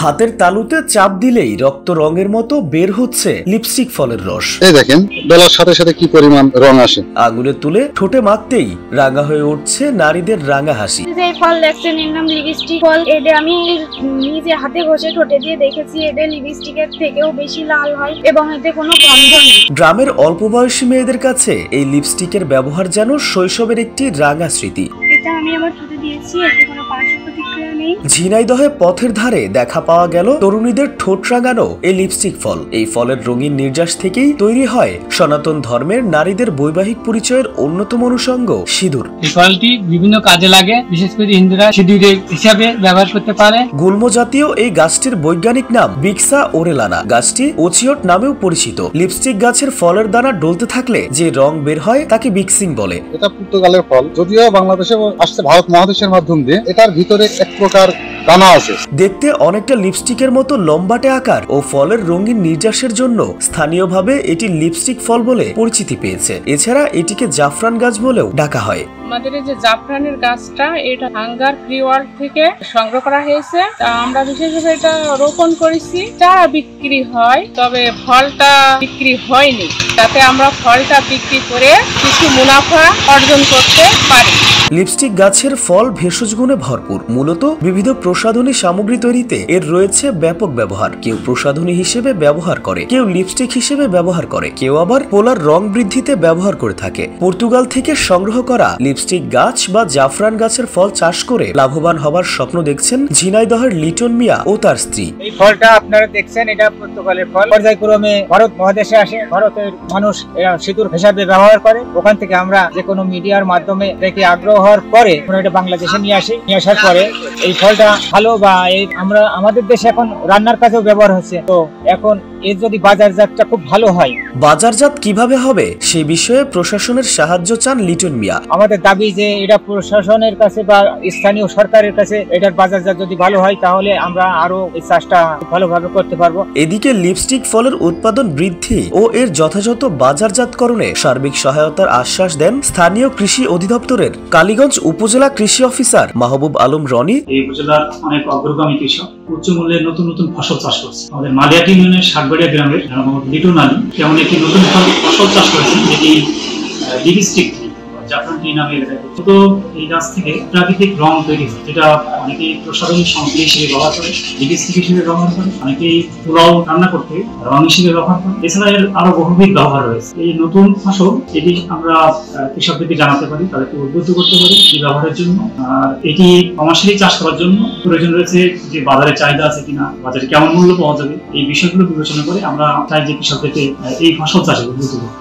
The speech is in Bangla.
হাতের তালুতে চাপ দিলেই রক্ত রঙের মতো বের হচ্ছে লিপস্টিক ফলের রস। এই দেখেন বেলার সাথে সাথে কি পরিমাণ রং আসে। আঙুলে তুলে ঠোঁটে মাখতেই রাঙা হয়ে উঠছে নারীদের রাঙা হাসি। যে ফল দেখছেন এর নাম লিপস্টিক ফল। এটা আমি নিজে হাতে ঘষে ঠোঁটে দিয়ে দেখেছি, এটা লিপস্টিকের থেকেও বেশি লাল হয় এবং এতে কোনো গন্ধ নেই। গ্রামের অল্প বয়সী মেয়েদের কাছে এই লিপস্টিকের ব্যবহার যেন শৈশবের একটি রাঙা স্মৃতি। এটা আমি আমার ঠোঁটে দিয়েছি, এতে কোনো পার্শ্ব প্রতিক্রিয়া নেই। ঝিনাইদহে পথের ধারে দেখা পাওয়া গেল তরুণীদের ঠোঁট রাঙানো এই লিপস্টিক ফল। এই ফলের রঙিন নির্যাস থেকেই তৈরি হয় সনাতন ধর্মের নারীদের বৈবাহিক পরিচয়ের অন্যতম অনুষঙ্গ সিঁদুর। এই ফলটি বিভিন্ন কাজে লাগে, বিশেষ করে হিন্দুরা সিঁদুরের হিসাবে ব্যবহার করতে পারে। গুল্ম জাতীয় এই গাছটির বৈজ্ঞানিক নাম বিক্সা ওরেলানা। গাছটি ওচিওট নামেও পরিচিত। লিপস্টিক গাছের ফলের দানা ডলতে থাকলে যে রং বের হয় তাকে বিক্সিং বলে। এটা পর্তুগালের ফল, যদিও বাংলাদেশে আসছে ভারত মহাদেশের মাধ্যম দিয়ে। এটার ভিতরে এক প্রকার দানা আছে। দেখতে অনেকটা লিপস্টিকের মতো লম্বাটে আকার ও ফলের রঙিন নির্যাসের জন্য স্থানীয়ভাবে এটি লিপস্টিক ফল বলে পরিচিতি পেয়েছে। এছাড়া এটিকে জাফরান গাছ বলেও ডাকা হয়। আমাদের এই যে জাফরানের গাছটা, এটা হাঙ্গার ফ্রি ওয়ার্ল্ড থেকে সংগ্রহ করা হয়েছে। আমরা বিশেষভাবে এটা রোপণ করেছি। চারা বিক্রি হয়, তবে ফলটা বিক্রি হয়নি, যাতে আমরা ফলটা বিক্রি করে কিছু মুনাফা অর্জন করতে পারি। লিপস্টিক গাছের ফল ভেষজ গুণে ভরপুর। মূলত বিবিধ প্রসাধনী সামগ্রী তৈরিতে এর রয়েছে ব্যাপক ব্যবহার। কেউ প্রসাধনী হিসেবে ব্যবহার করে, কেউ লিপস্টিক হিসেবে ব্যবহার করে, কেউ আবার পোলার রং বৃদ্ধিতে ব্যবহার করে থাকে। পর্তুগাল থেকে সংগ্রহ করা লিপস্টিক গাছ বা জাফরান গাছের ফল চাষ করে লাভবান হবার স্বপ্ন দেখছেন ঝিনাইদহের লিটন মিয়া ও তার স্ত্রী। এই ফলটা আপনারা দেখছেন, এটা পর্তুগালের ফল। পর্যায়ক্রমে ভারত মহাদেশে আসে, ভারতের মানুষ সিঁদুর হিসাবে ব্যবহার করে। ওখান থেকে আমরা যে কোনো মিডিয়ার মাধ্যমে দেখে আগ্রহ হওয়ার পরে এটা বাংলাদেশে নিয়ে আসি। নিয়ে আসার পরে এই ফলটা ভালো বা আমরা আমাদের দেশে এখন রান্নার কাজেও ব্যবহার হচ্ছে। তো এখন এর যদি বাজারজাতটা খুব ভালো হয়। বাজারজাত কিভাবে হবে সে বিষয়ে প্রশাসনের সাহায্য চান লিটন মিয়া। আমাদের দাবি যে এটা প্রশাসনের কাছে বা স্থানীয় সরকারের কাছে এটার বাজারজাত যদি ভালো হয়, তাহলে আমরা আরো এই চাষটা ভালোভাবে করতে পারবো। এদিকে লিপস্টিক ফলের উৎপাদন বৃদ্ধি ও এর যথাযথ বাজারজাতকরণে সার্বিক সহায়তার আশ্বাস দেন স্থানীয় কৃষি অধিদপ্তরের কালীগঞ্জ উপজেলা কৃষি অফিসার মাহবুব আলম রনি। এই উপজেলার অনেক অগ্রগামী কৃষক উচ্চ মূল্যের নতুন নতুন ফসল চাষ করছে। আমাদের মালিয়াটি ইউনিয়নের ষাটবাড়িয়া গ্রামের লিটন আলী তেমন একটি নতুন ফসল চাষ করেছেন, যেটি লিপস্টিক জাফরান টি নামে। তো এই গাছ থেকে প্রাকৃতিক রং তৈরি হয়, যেটা অনেকেই প্রসাধনী সামগ্রী হিসেবে ব্যবহার করে, লিপস্টিক হিসেবে ব্যবহার করে, অনেকেই পোলাও রান্না করতে রং হিসেবে ব্যবহার করে। এছাড়া এর আরো বহুবিধ ব্যবহার রয়েছে। এই নতুন ফসল এটি আমরা কৃষকদেরকে জানাতে পারি, তাদেরকে উদ্বুদ্ধ করতে পারি এই ব্যবহারের জন্য। আর এটি কমার্শিয়ালি চাষ করার জন্য প্রয়োজন রয়েছে যে বাজারে চাহিদা আছে কিনা, বাজারে কেমন মূল্য পাওয়া যাবে, এই বিষয়গুলো বিবেচনা করে আমরা চাই যে কৃষকদেরকে এই ফসল চাষে উদ্বুদ্ধ করতে।